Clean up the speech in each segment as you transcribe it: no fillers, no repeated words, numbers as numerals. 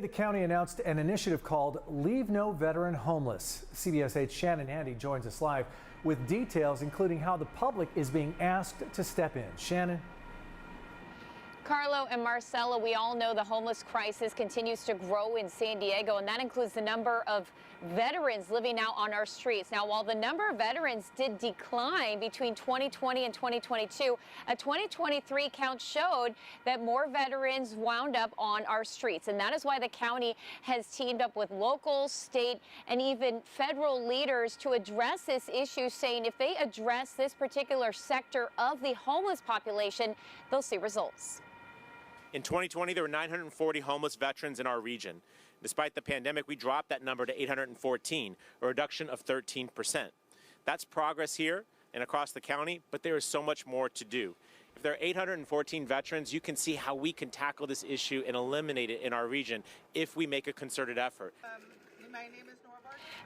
The county announced an initiative called Leave No Veteran Homeless. CBS 8's Shannon Handy joins us live with details, including how the public is being asked to step in. Shannon. Carlo and Marcella, we all know the homeless crisis continues to grow in San Diego, and that includes the number of veterans living out on our streets. Now, while the number of veterans did decline between 2020 and 2022, a 2023 count showed that more veterans wound up on our streets. And that is why the county has teamed up with local, state, and even federal leaders to address this issue, saying if they address this particular sector of the homeless population, they'll see results. In 2020, there were 940 homeless veterans in our region. Despite the pandemic, we dropped that number to 814, a reduction of 13%. That's progress here and across the county, but there is so much more to do. If there are 814 veterans, you can see how we can tackle this issue and eliminate it in our region if we make a concerted effort. My name is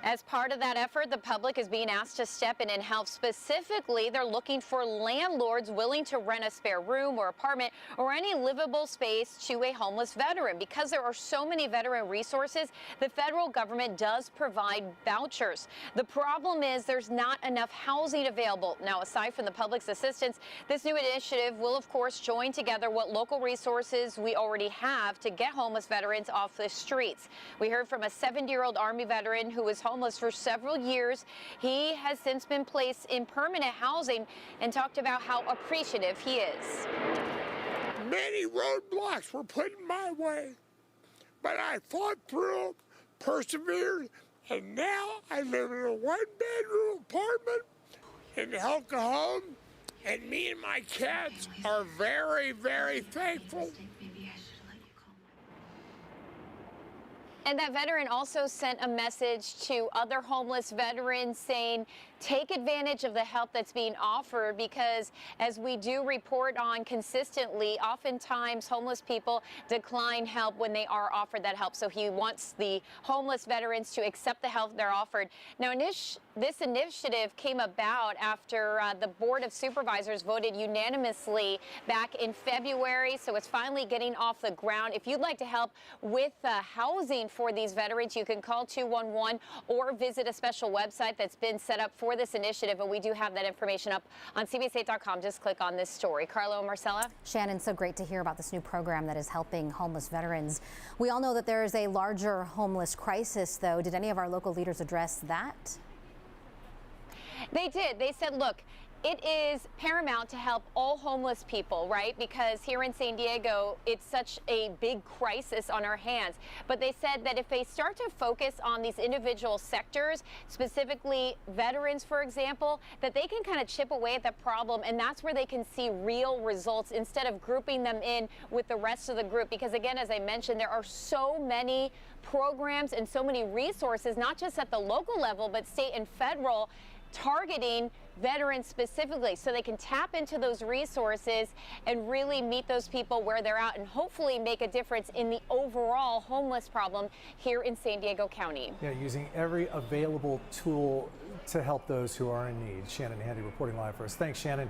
As part of that effort, the public is being asked to step in and help. Specifically, they're looking for landlords willing to rent a spare room or apartment or any livable space to a homeless veteran. Because there are so many veteran resources, the federal government does provide vouchers. The problem is there's not enough housing available. Now, aside from the public's assistance, this new initiative will, of course, join together what local resources we already have to get homeless veterans off the streets. We heard from a 70-year-old Army veteran who was homeless for several years. He has since been placed in permanent housing and talked about how appreciative he is. Many roadblocks were put in my way, but I fought through, persevered, and now I live in a one-bedroom apartment in El Cajon, and me and my cats are very, very thankful. And that veteran also sent a message to other homeless veterans saying, take advantage of the help that's being offered, because as we do report on consistently, oftentimes homeless people decline help when they are offered that help. So he wants the homeless veterans to accept the help they're offered. Now, this initiative came about after the Board of Supervisors voted unanimously back in February. So it's finally getting off the ground. If you'd like to help with housing for these veterans, you can call 211 or visit a special website that's been set up for this initiative, and we do have that information up on CBS8.com. Just click on this story. Carlo and Marcella. Shannon, so great to hear about this new program that is helping homeless veterans. We all know that there is a larger homeless crisis, though. Did any of our local leaders address that? They did. They said, look, it is paramount to help all homeless people, right? Because here in San Diego, it's such a big crisis on our hands. But they said that if they start to focus on these individual sectors, specifically veterans, for example, that they can kind of chip away at the problem, and that's where they can see real results instead of grouping them in with the rest of the group. Because again, as I mentioned, there are so many programs and so many resources, not just at the local level, but state and federal, targeting veterans specifically, so they can tap into those resources and really meet those people where they're at and hopefully make a difference in the overall homeless problem here in San Diego County. Yeah, using every available tool to help those who are in need. Shannon Handy reporting live for us. Thanks, Shannon.